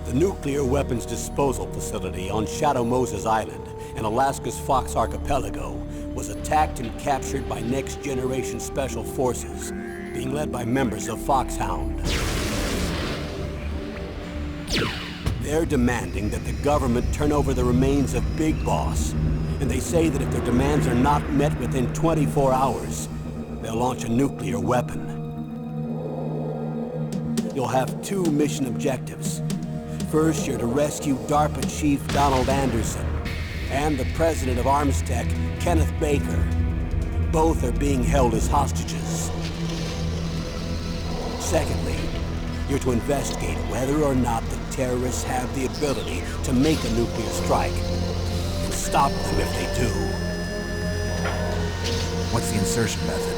The nuclear weapons disposal facility on Shadow Moses Island in Alaska's Fox Archipelago was attacked and captured by Next Generation Special Forces, being led by members of Foxhound. They're demanding that the government turn over the remains of Big Boss, and they say that if their demands are not met within 24 hours, they'll launch a nuclear weapon. You'll have two mission objectives. First, you're to rescue DARPA Chief Donald Anderson and the president of Armstech, Kenneth Baker. Both are being held as hostages. Secondly, you're to investigate whether or not the terrorists have the ability to make a nuclear strike and stop them if they do. What's the insertion method?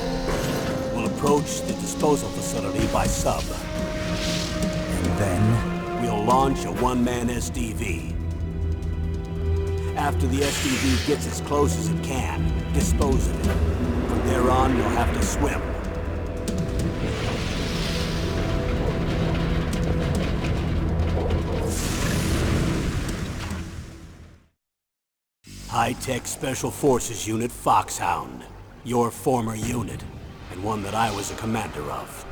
We'll approach the disposal facility by sub. And then? We'll launch a one-man SDV. After the SDV gets as close as it can, dispose of it. From there on, you'll have to swim. High-Tech Special Forces Unit Foxhound. Your former unit, and one that I was a commander of.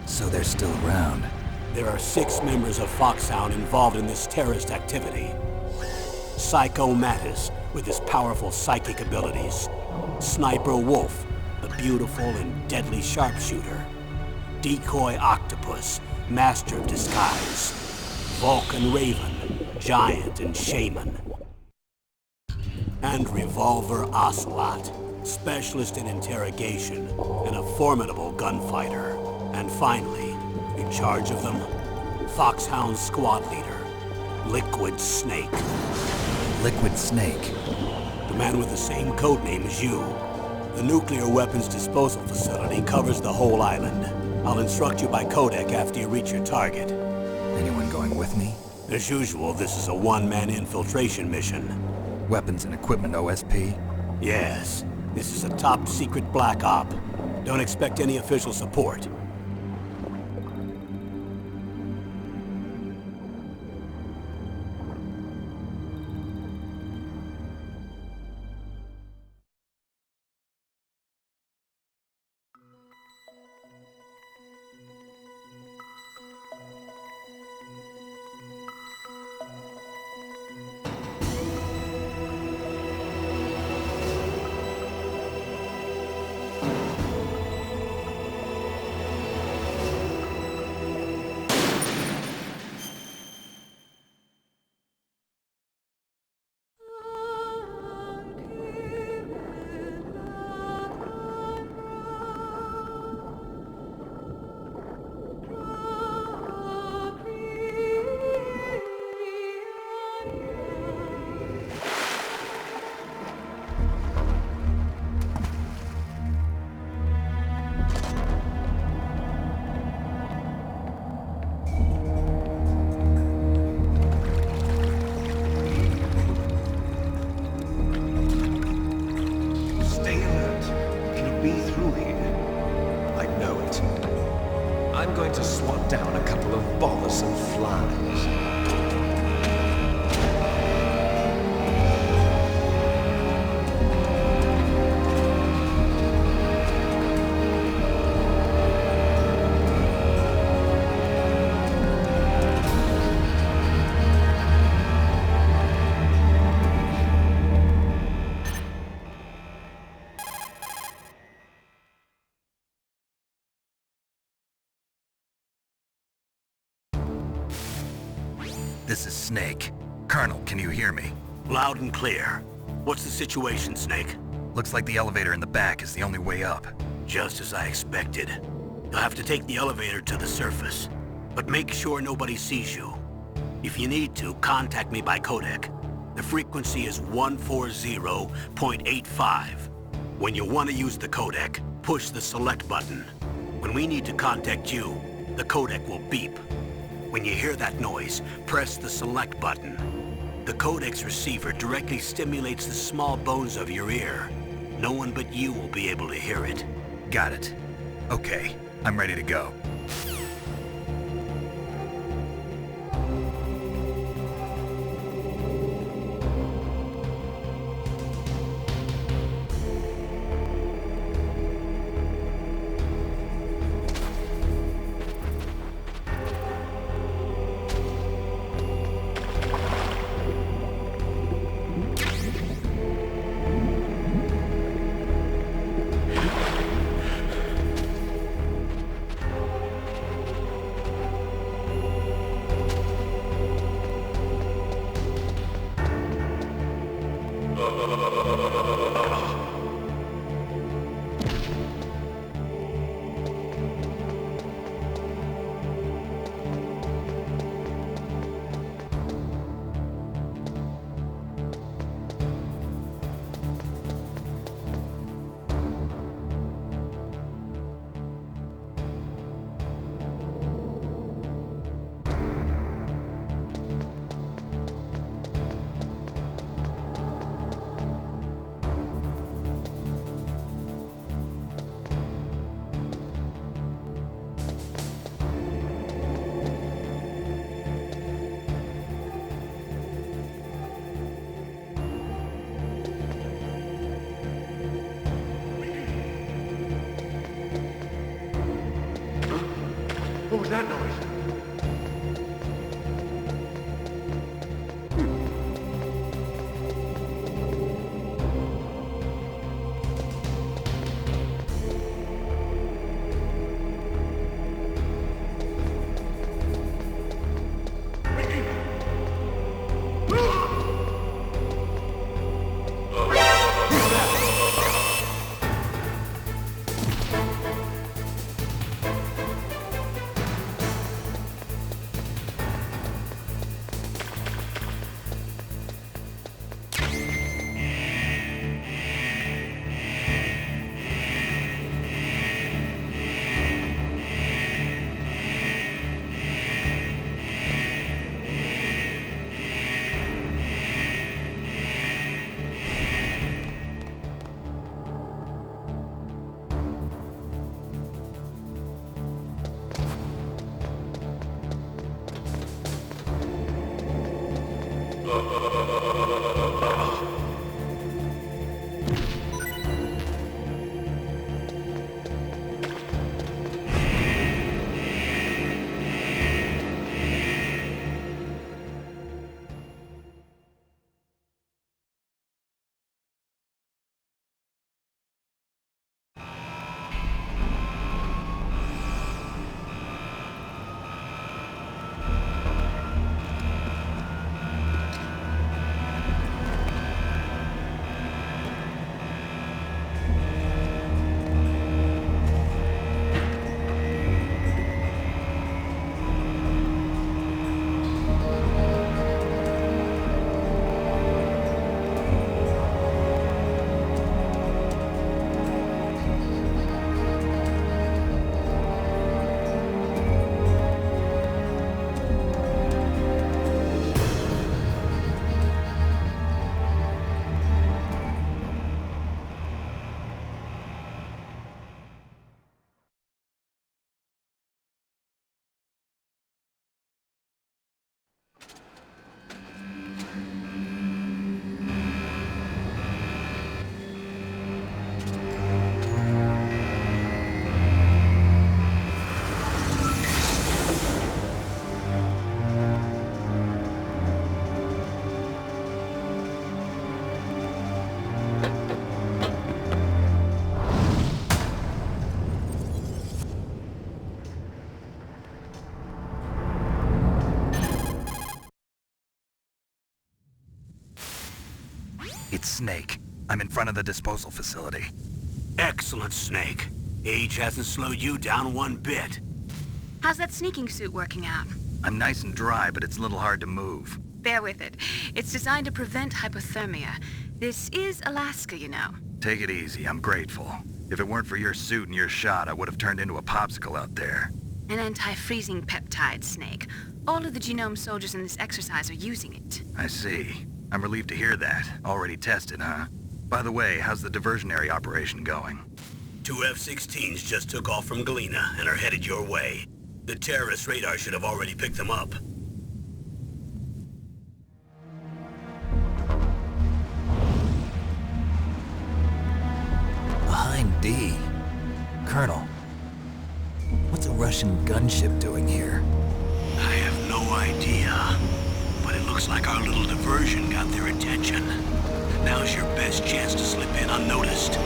So they're still around. There are 6 members of Foxhound involved in this terrorist activity. Psycho Mattis, with his powerful psychic abilities. Sniper Wolf, the beautiful and deadly sharpshooter. Decoy Octopus, master of disguise. Vulcan Raven, giant and shaman. And Revolver Ocelot, specialist in interrogation and a formidable gunfighter. And finally, in charge of them, Foxhound squad leader, Liquid Snake. Liquid Snake? The man with the same codename as you. The nuclear weapons disposal facility covers the whole island. I'll instruct you by codec after you reach your target. Anyone going with me? As usual, this is a one-man infiltration mission. Weapons and equipment OSP? Yes. This is a top-secret black op. Don't expect any official support. I'm going to swat down a couple of bothersome flies. This is Snake. Colonel, can you hear me? Loud and clear. What's the situation, Snake? Looks like the elevator in the back is the only way up. Just as I expected. You'll have to take the elevator to the surface. But make sure nobody sees you. If you need to, contact me by codec. The frequency is 140.85. When you want to use the codec, push the select button. When we need to contact you, the codec will beep. When you hear that noise, press the select button. The codec's receiver directly stimulates the small bones of your ear. No one but you will be able to hear it. Got it. Okay, I'm ready to go. was that noise? It's Snake. I'm in front of the disposal facility. Excellent, Snake. Age hasn't slowed you down one bit. How's that sneaking suit working out? I'm nice and dry, but it's a little hard to move. Bear with it. It's designed to prevent hypothermia. This is Alaska, you know. Take it easy, I'm grateful. If it weren't for your suit and your shot, I would have turned into a popsicle out there. An anti-freezing peptide, Snake. All of the genome soldiers in this exercise are using it. I see. I'm relieved to hear that. Already tested, huh? By the way, how's the diversionary operation going? 2 F-16s just took off from Galena and are headed your way. The terrorist radar should have already picked them up. Behind D. Colonel, what's a Russian gunship doing here? I have no idea, but it looks like our little diversion got their attention. Now's your best chance to slip in unnoticed.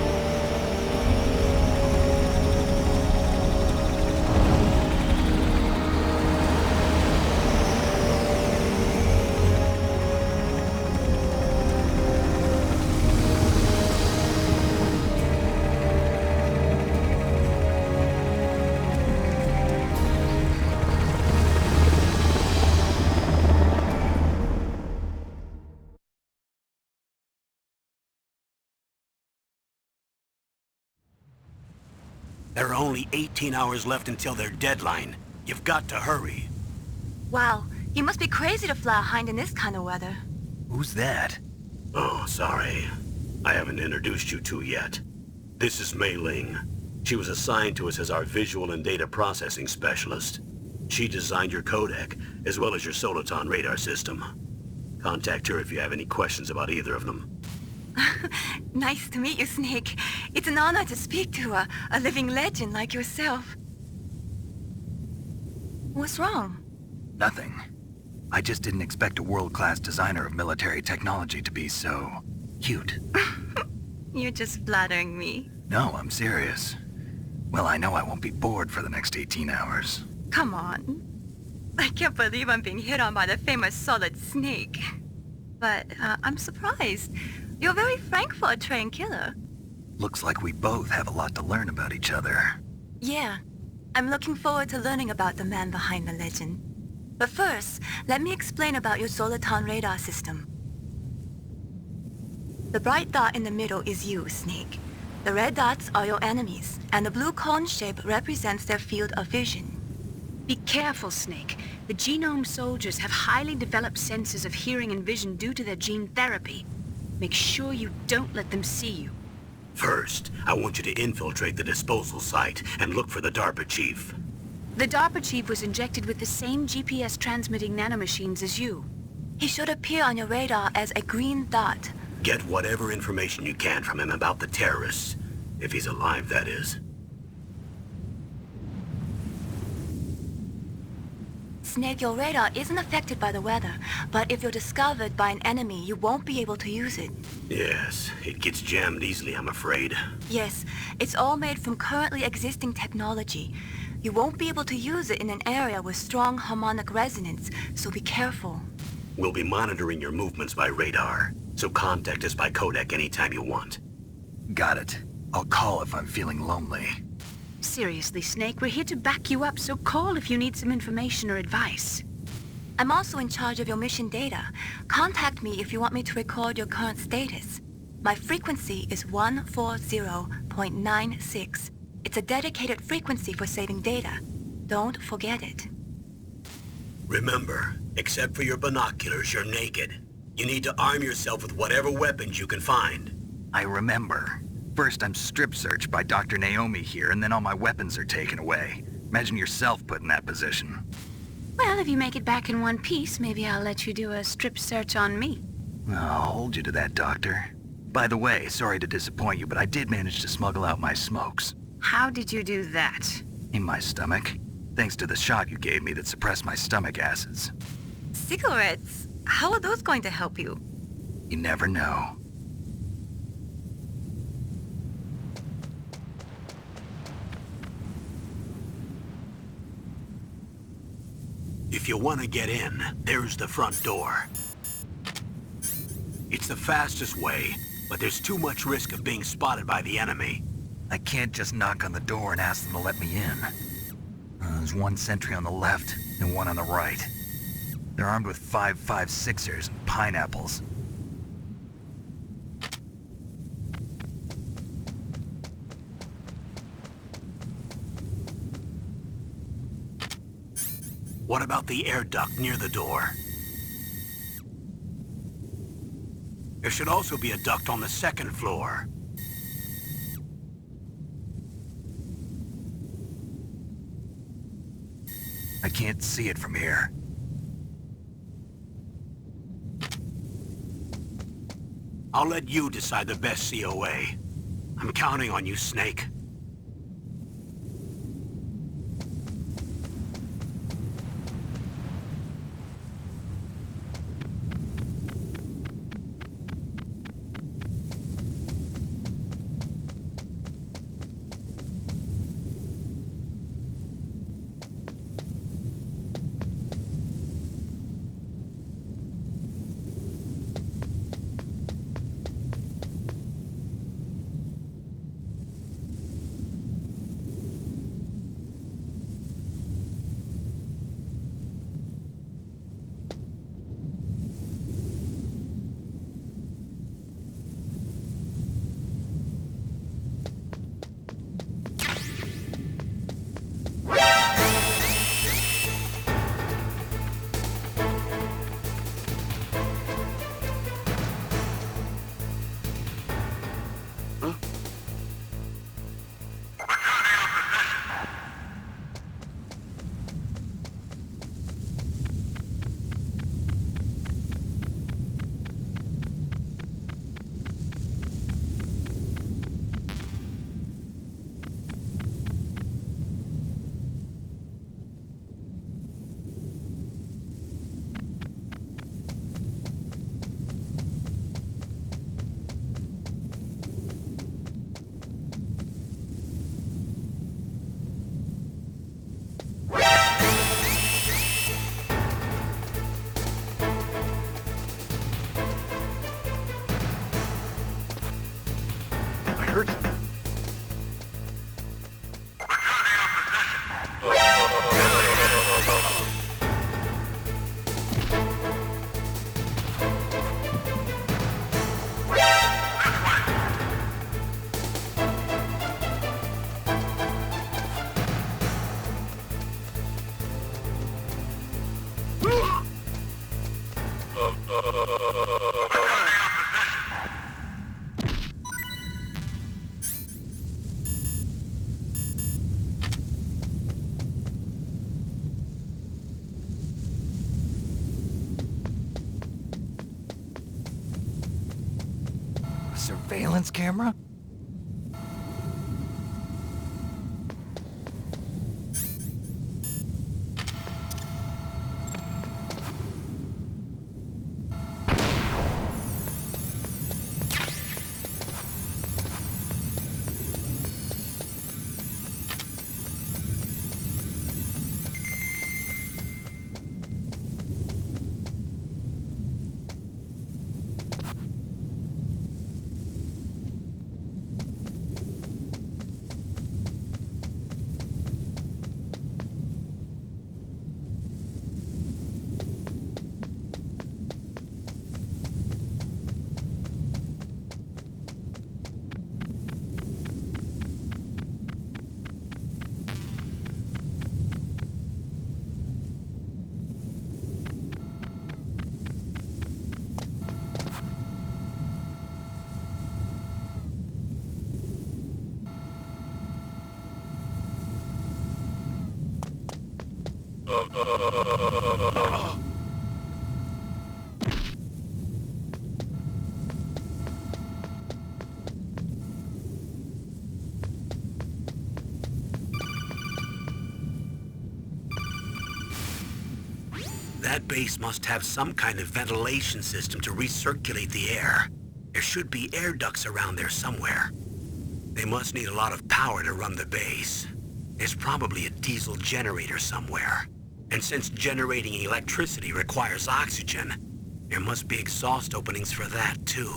There are only 18 hours left until their deadline. You've got to hurry. Wow, you must be crazy to fly a hind in this kind of weather. Who's that? Oh, sorry. I haven't introduced you to yet. This is Mei Ling. She was assigned to us as our visual and data processing specialist. She designed your codec, as well as your Soliton radar system. Contact her if you have any questions about either of them. Nice to meet you, Snake. It's an honor to speak to a living legend like yourself. What's wrong? Nothing. I just didn't expect a world-class designer of military technology to be so... cute. You're just flattering me. No, I'm serious. Well, I know I won't be bored for the next 18 hours. Come on. I can't believe I'm being hit on by the famous Solid Snake. But I'm surprised. You're very frank for a trained killer. Looks like we both have a lot to learn about each other. Yeah. I'm looking forward to learning about the man behind the legend. But first, let me explain about your Soliton radar system. The bright dot in the middle is you, Snake. The red dots are your enemies, and the blue cone shape represents their field of vision. Be careful, Snake. The genome soldiers have highly developed senses of hearing and vision due to their gene therapy. Make sure you don't let them see you. First, I want you to infiltrate the disposal site and look for the DARPA chief. The DARPA chief was injected with the same GPS transmitting nanomachines as you. He should appear on your radar as a green dot. Get whatever information you can from him about the terrorists. If he's alive, that is. Snake, your radar isn't affected by the weather, but if you're discovered by an enemy, you won't be able to use it. Yes, it gets jammed easily, I'm afraid. Yes, it's all made from currently existing technology. You won't be able to use it in an area with strong harmonic resonance, so be careful. We'll be monitoring your movements by radar, so contact us by codec anytime you want. Got it. I'll call if I'm feeling lonely. Seriously, Snake, we're here to back you up, so call if you need some information or advice. I'm also in charge of your mission data. Contact me if you want me to record your current status. My frequency is 140.96. It's a dedicated frequency for saving data. Don't forget it. Remember, except for your binoculars, you're naked. You need to arm yourself with whatever weapons you can find. I remember. First, I'm strip searched by Dr. Naomi here, and then all my weapons are taken away. Imagine yourself put in that position. Well, if you make it back in one piece, maybe I'll let you do a strip search on me. I'll hold you to that, Doctor. By the way, sorry to disappoint you, but I did manage to smuggle out my smokes. How did you do that? In my stomach. Thanks to the shot you gave me that suppressed my stomach acids. Cigarettes? How are those going to help you? You never know. If you want to get in, there's the front door. It's the fastest way, but there's too much risk of being spotted by the enemy. I can't just knock on the door and ask them to let me in. There's one sentry on the left and one on the right. They're armed with 5.56ers and pineapples. What about the air duct near the door? There should also be a duct on the second floor. I can't see it from here. I'll let you decide the best COA. I'm counting on you, Snake. A surveillance camera? That base must have some kind of ventilation system to recirculate the air. There should be air ducts around there somewhere. They must need a lot of power to run the base. There's probably a diesel generator somewhere. And since generating electricity requires oxygen, there must be exhaust openings for that too.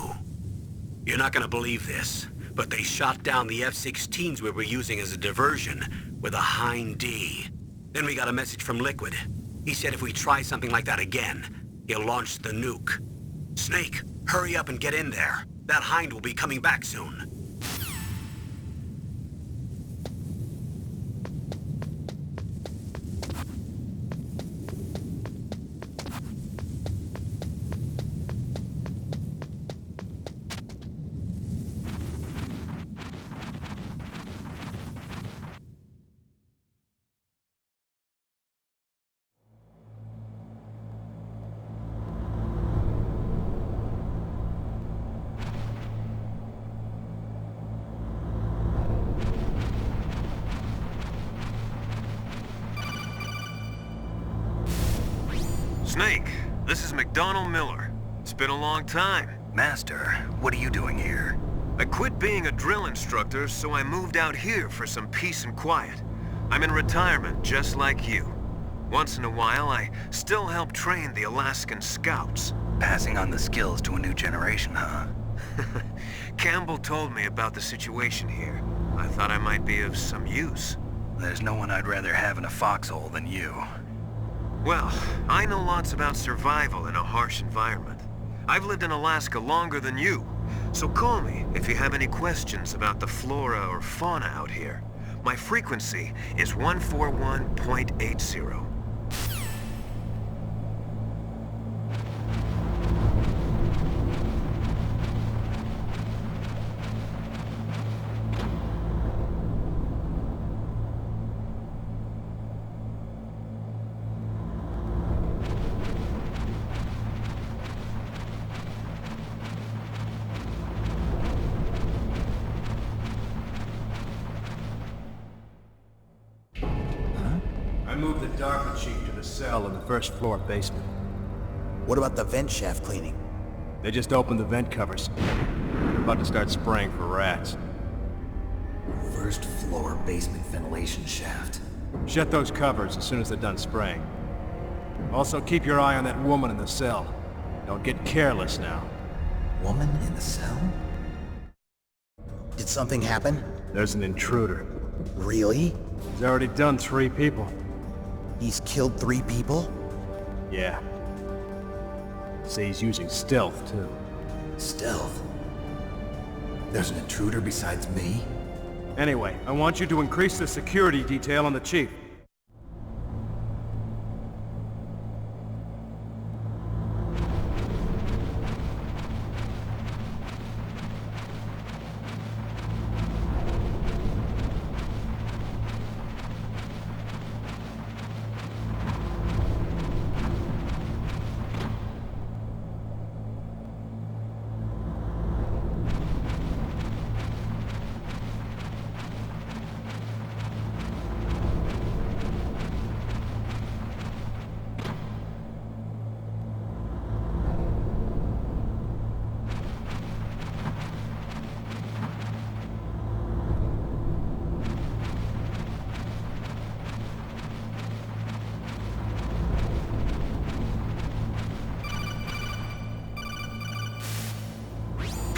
You're not gonna believe this, but they shot down the F-16s we were using as a diversion with a Hind D. Then we got a message from Liquid. He said if we try something like that again, he'll launch the nuke. Snake, hurry up and get in there. That Hind will be coming back soon. Snake, this is McDonald Miller. It's been a long time. Master, what are you doing here? I quit being a drill instructor, so I moved out here for some peace and quiet. I'm in retirement, just like you. Once in a while, I still help train the Alaskan Scouts. Passing on the skills to a new generation, huh? Campbell told me about the situation here. I thought I might be of some use. There's no one I'd rather have in a foxhole than you. Well, I know lots about survival in a harsh environment. I've lived in Alaska longer than you, so call me if you have any questions about the flora or fauna out here. My frequency is 141.80. I moved the DARPA chief to the cell in the first floor basement. What about the vent shaft cleaning? They just opened the vent covers. They're about to start spraying for rats. First floor basement ventilation shaft. Shut those covers as soon as they're done spraying. Also, keep your eye on that woman in the cell. Don't get careless now. Woman in the cell? Did something happen? There's an intruder. Really? He's already done 3 people. He's killed 3 people? Yeah. Say he's using stealth, too. Stealth? There's an intruder besides me? Anyway, I want you to increase the security detail on the chief.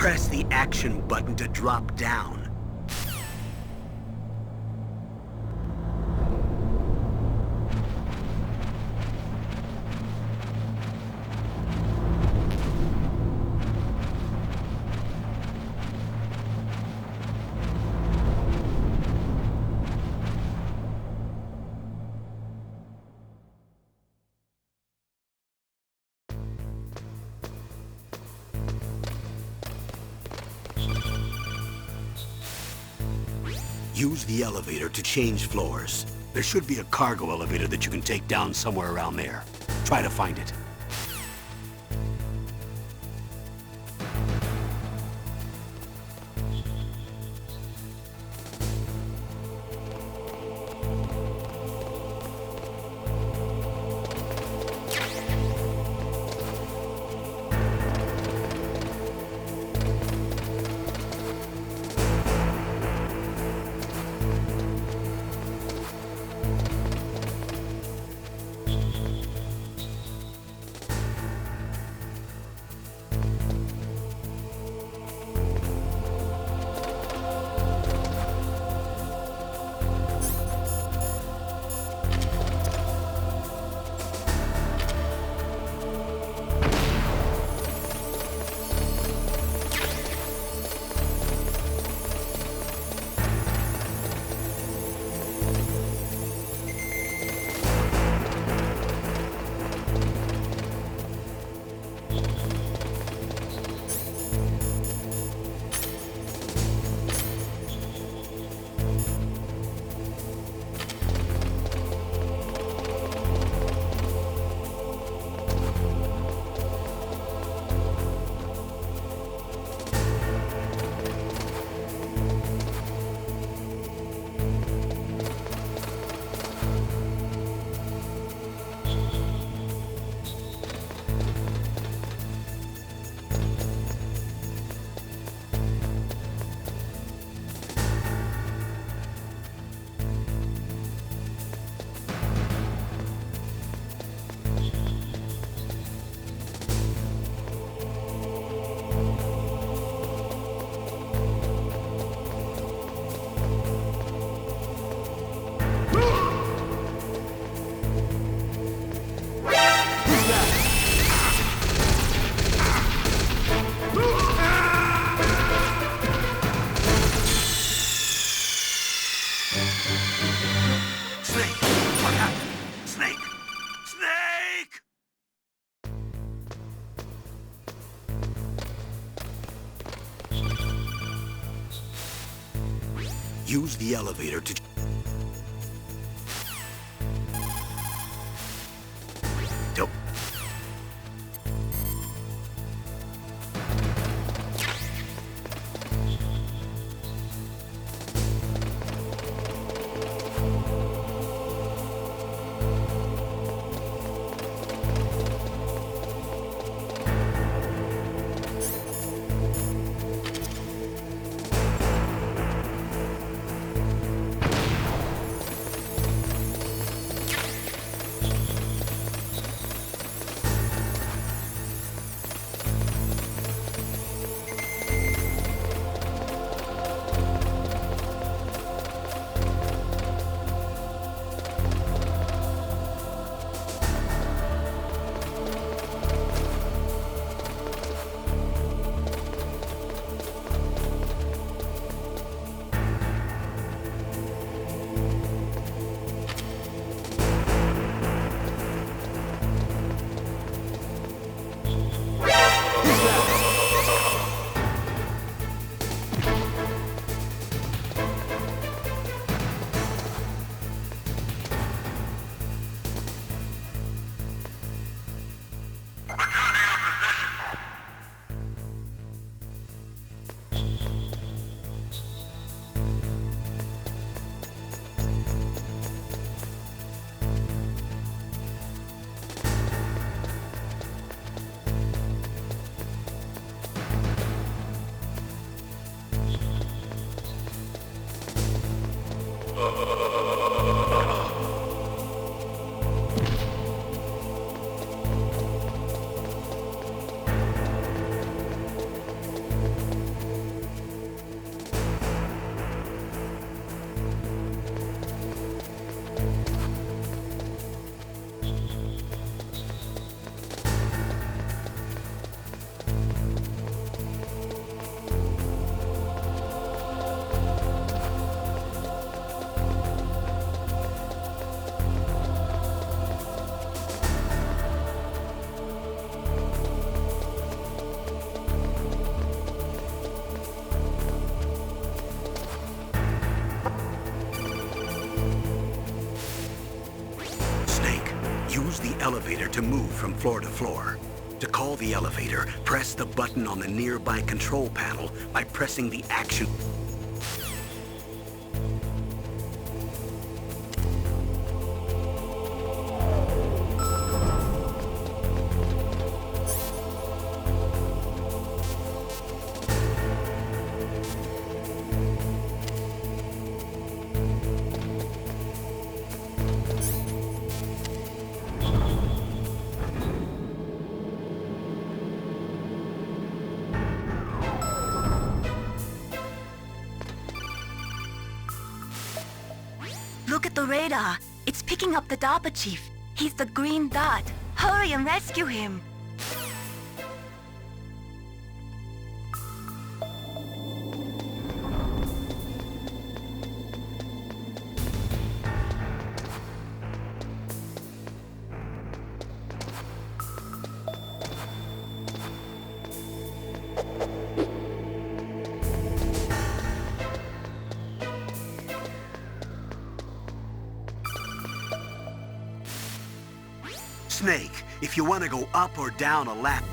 Press the action button to drop down. Use the elevator to change floors. There should be a cargo elevator that you can take down somewhere around there. Try to find it. Use the elevator to... Don't... elevator to move from floor to floor. To call the elevator, press the button on the nearby control panel by pressing the action. Look at the radar. It's picking up the DARPA chief. He's the green dot. Hurry and rescue him. Snake, if you want to go up or down a lap...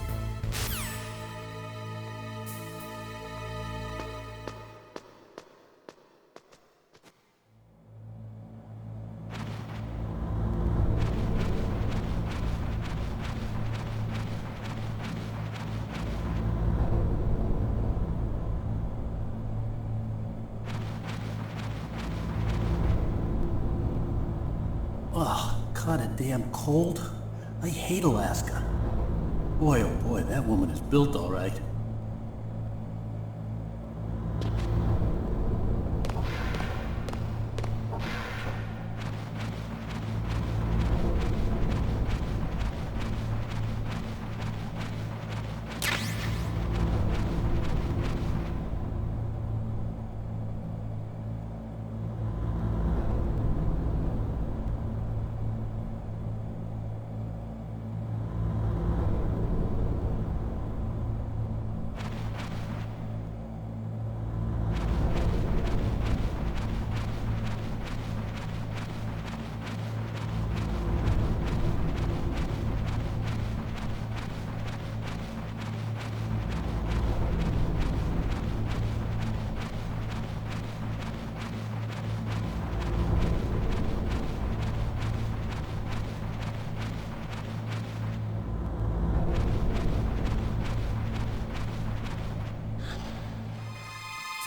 Ugh, kinda damn cold. I hate Alaska. Boy, oh boy, that woman is built all right.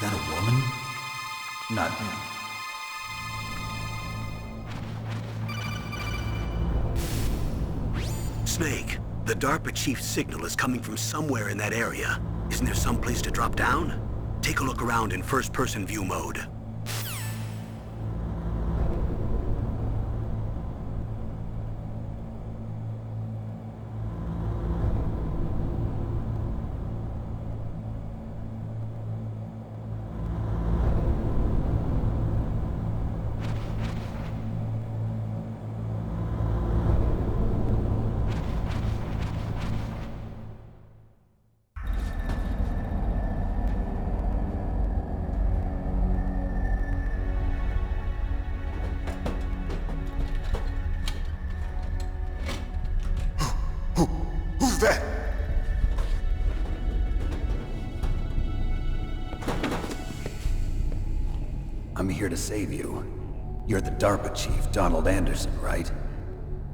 Is that a woman? Not... Snake, the DARPA chief's signal is coming from somewhere in that area. Isn't there some place to drop down? Take a look around in first-person view mode. Who's that? I'm here to save you. You're the DARPA chief, Donald Anderson, right?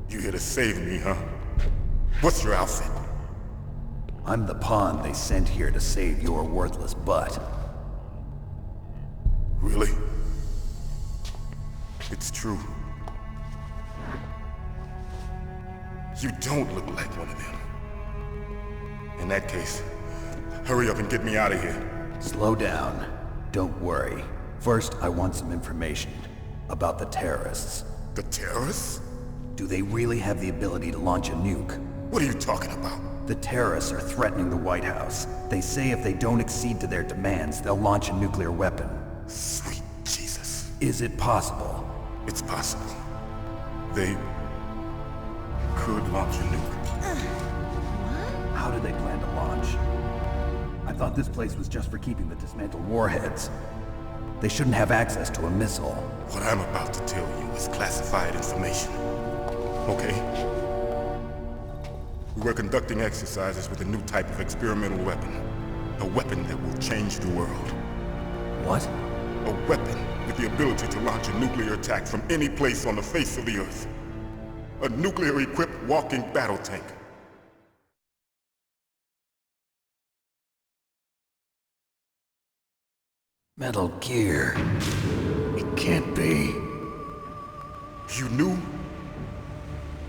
You here to save me, huh? What's your outfit? I'm the pawn they sent here to save your worthless butt. Really? It's true. You don't look like one of them. In that case, hurry up and get me out of here. Slow down. Don't worry. First, I want some information about the terrorists. The terrorists? Do they really have the ability to launch a nuke? What are you talking about? The terrorists are threatening the White House. They say if they don't accede to their demands, they'll launch a nuclear weapon. Sweet Jesus. Is it possible? It's possible. They could launch a nuke. How do they plan to launch? I thought this place was just for keeping the dismantled warheads. They shouldn't have access to a missile. What I'm about to tell you is classified information. Okay? We're conducting exercises with a new type of experimental weapon. A weapon that will change the world. What? A weapon with the ability to launch a nuclear attack from any place on the face of the Earth. A nuclear-equipped walking battle tank. Metal Gear. It can't be. You knew?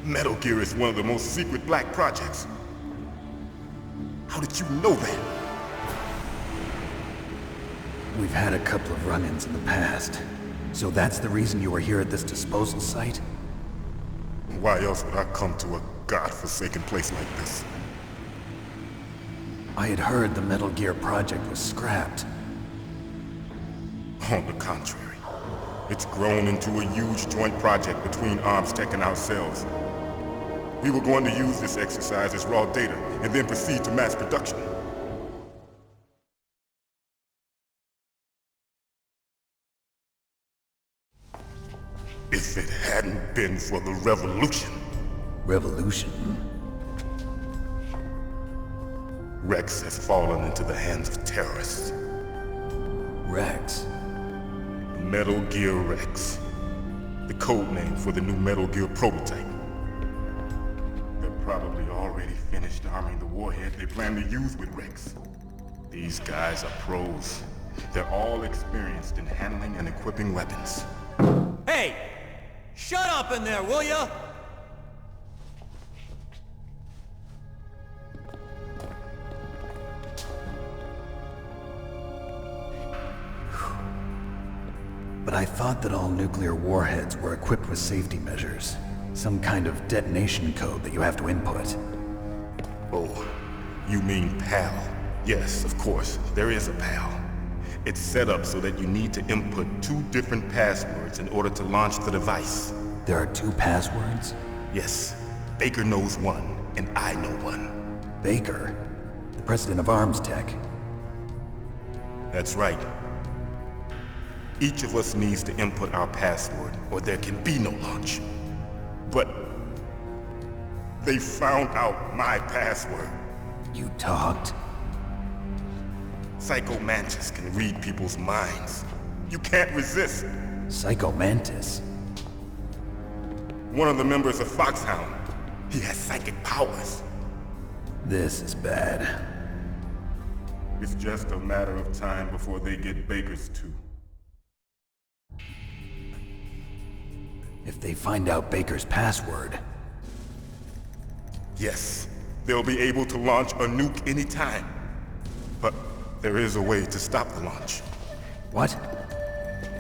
Metal Gear is one of the most secret black projects. How did you know that? We've had a couple of run-ins in the past. So that's the reason you were here at this disposal site? Why else would I come to a godforsaken place like this? I had heard the Metal Gear project was scrapped. On the contrary, it's grown into a huge joint project between ArmsTech and ourselves. We were going to use this exercise as raw data and then proceed to mass production. If it hadn't been for the revolution. Revolution? Rex has fallen into the hands of terrorists. Rex? Metal Gear Rex. The code name for the new Metal Gear prototype. They're probably already finished arming the warhead they plan to use with Rex. These guys are pros. They're all experienced in handling and equipping weapons. Hey! Shut up in there, will ya? But I thought that all nuclear warheads were equipped with safety measures. Some kind of detonation code that you have to input. Oh, you mean PAL? Yes, of course, there is a PAL. It's set up so that you need to input 2 different passwords in order to launch the device. There are 2 passwords? Yes. Baker knows one, and I know one. Baker? The president of ArmsTech? That's right. Each of us needs to input our password, or there can be no launch. But they found out my password. You talked? Psycho Mantis can read people's minds. You can't resist. Psycho Mantis? One of the members of Foxhound. He has psychic powers. This is bad. It's just a matter of time before they get Baker's too. If they find out Baker's password... Yes, they'll be able to launch a nuke anytime. But there is a way to stop the launch. What?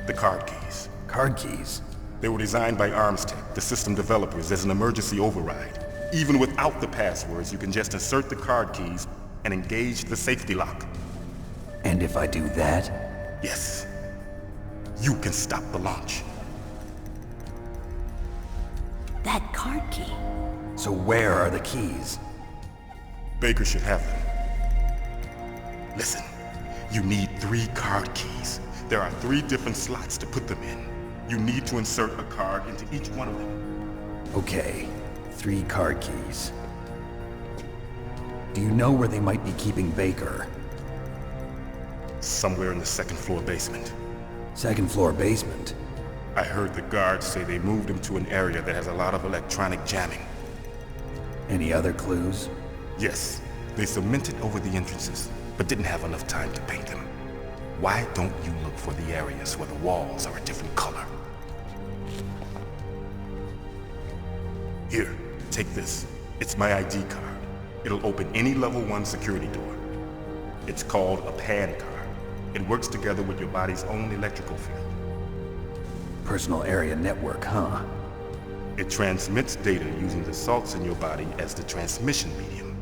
The card keys. Card keys? They were designed by ArmsTech, the system developers, as an emergency override. Even without the passwords, you can just insert the card keys and engage the safety lock. And if I do that? Yes. You can stop the launch. That card key. So where are the keys? Baker should have them. Listen, you need 3 card keys. There are 3 different slots to put them in. You need to insert a card into each one of them. Okay, 3 card keys. Do you know where they might be keeping Baker? Somewhere in the 2nd floor basement. 2nd floor basement? I heard the guards say they moved him to an area that has a lot of electronic jamming. Any other clues? Yes. They cemented over the entrances, but didn't have enough time to paint them. Why don't you look for the areas where the walls are a different color? Here, take this. It's my ID card. It'll open any level 1 security door. It's called a PAN card. It works together with your body's own electrical field. Personal area network, huh? It transmits data using the salts in your body as the transmission medium.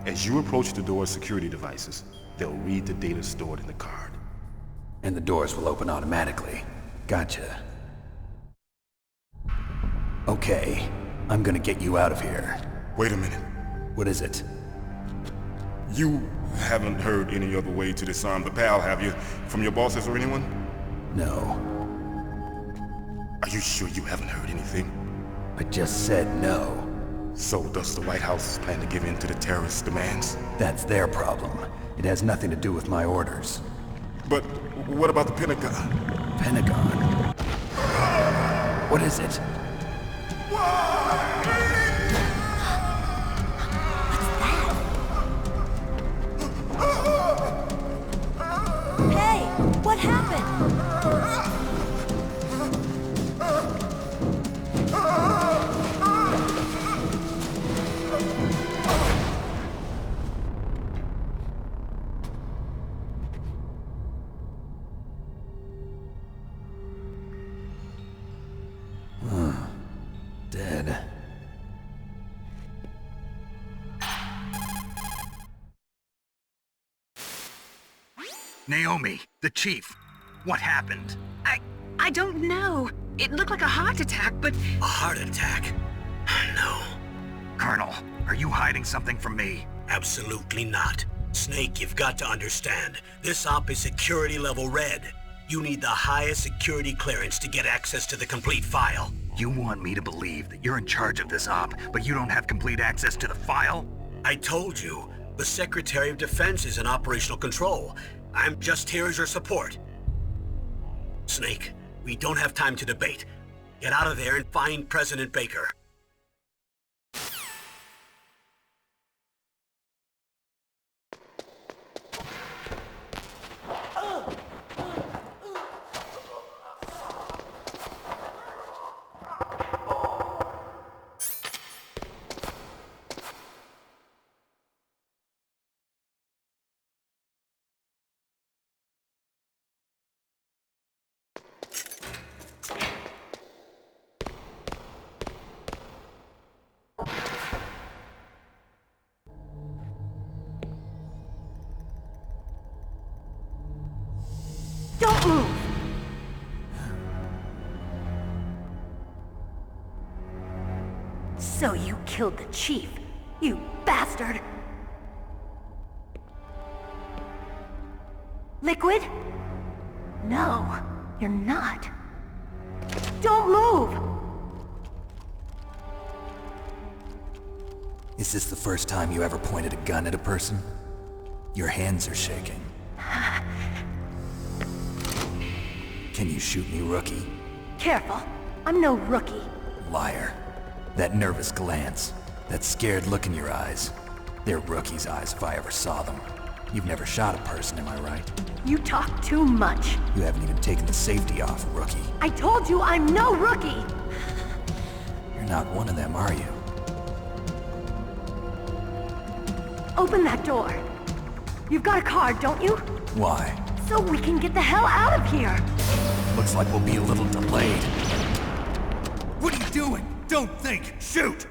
As you approach the door's security devices, they'll read the data stored in the card. And the doors will open automatically. Gotcha. Okay, I'm gonna get you out of here. Wait a minute. What is it? You haven't heard any other way to disarm the PAL, have you? From your bosses or anyone? No. Are you sure you haven't heard anything? I just said no. So does the White House plan to give in to the terrorists' demands? That's their problem. It has nothing to do with my orders. But what about the Pentagon? Pentagon? What is it? Hey, what happened? Dead. Naomi, the chief. What happened? I don't know. It looked like a heart attack, but... A heart attack? No, Colonel, are you hiding something from me? absolutely not. Snake, you've got to understand. This op is security level red. You need the highest security clearance to get access to the complete file. You want me to believe that you're in charge of this op, but you don't have complete access to the file? I told you, the Secretary of Defense is in operational control. I'm just here as your support. Snake, we don't have time to debate. Get out of there and find President Baker. Don't move! So you killed the chief, you bastard! Liquid? No, you're not. Don't move! Is this the first time you ever pointed a gun at a person? Your hands are shaking. Can you shoot me, rookie? Careful, I'm no rookie. Liar. That nervous glance, that scared look in your eyes. They're rookie's eyes if I ever saw them. You've never shot a person, am I right? You talk too much. You haven't even taken the safety off, rookie. I told you I'm no rookie! You're not one of them, are you? Open that door. You've got a card, don't you? Why? So we can get the hell out of here! Looks like we'll be a little delayed. What are you doing? Don't think! Shoot!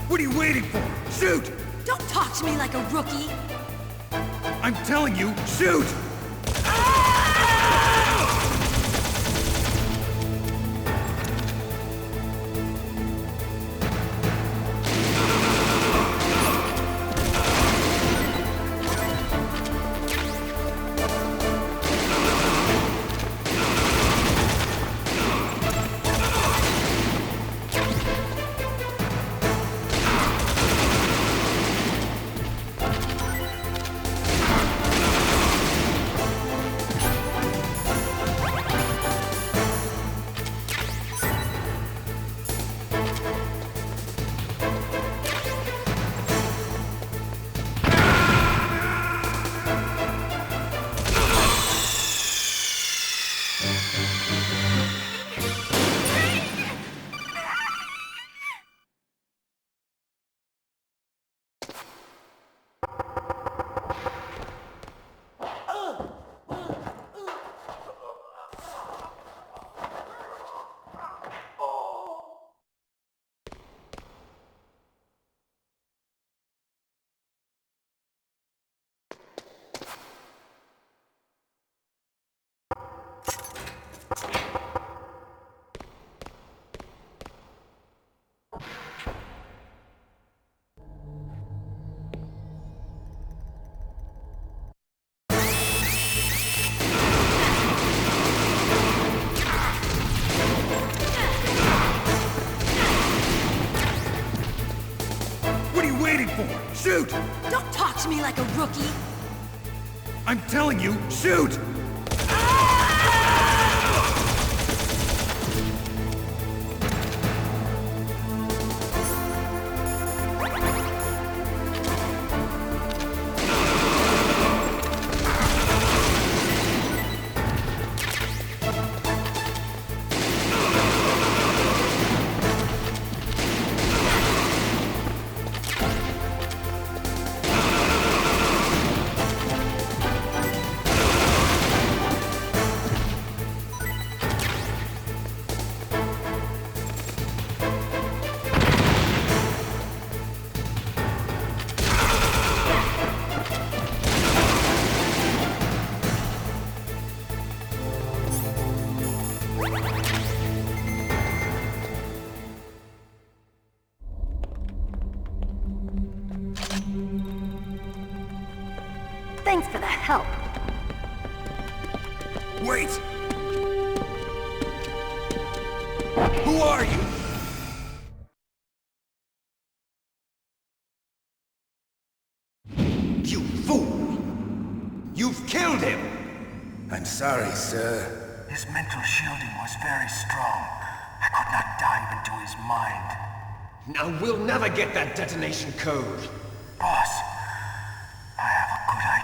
What are you waiting for? Shoot! Don't talk to me like a rookie! I'm telling you, shoot! shoot! Don't talk to me like a rookie. I'm telling you, shoot! Thanks for the help. Wait! Who are you? You fool! You've killed him! I'm sorry, sir. His mental shielding was very strong. I could not dive into his mind. Now we'll never get that detonation code. Boss, I have a good idea.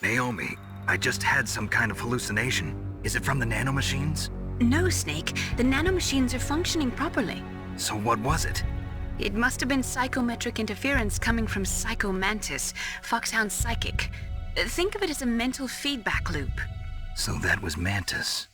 Naomi, I just had some kind of hallucination. Is it from the nanomachines? No, Snake. The nanomachines are functioning properly. So what was it? It must have been psychometric interference coming from Psycho Mantis, Foxhound's psychic. Think of it as a mental feedback loop. So that was Mantis.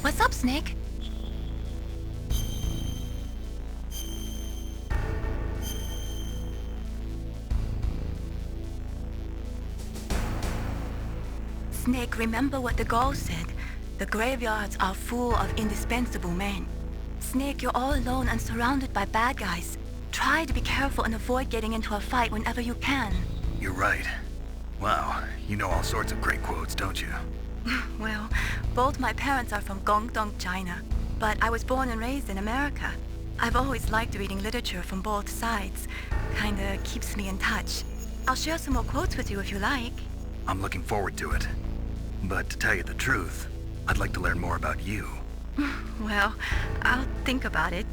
What's up, Snake? Snake, remember what the Gaul said. The graveyards are full of indispensable men. Snake, you're all alone and surrounded by bad guys. Try to be careful and avoid getting into a fight whenever you can. You're right. Wow, you know all sorts of great quotes, don't you? Well, both my parents are from Guangdong, China, but I was born and raised in America. I've always liked reading literature from both sides. Kinda keeps me in touch. I'll share some more quotes with you if you like. I'm looking forward to it. But to tell you the truth, I'd like to learn more about you. Well, I'll think about it.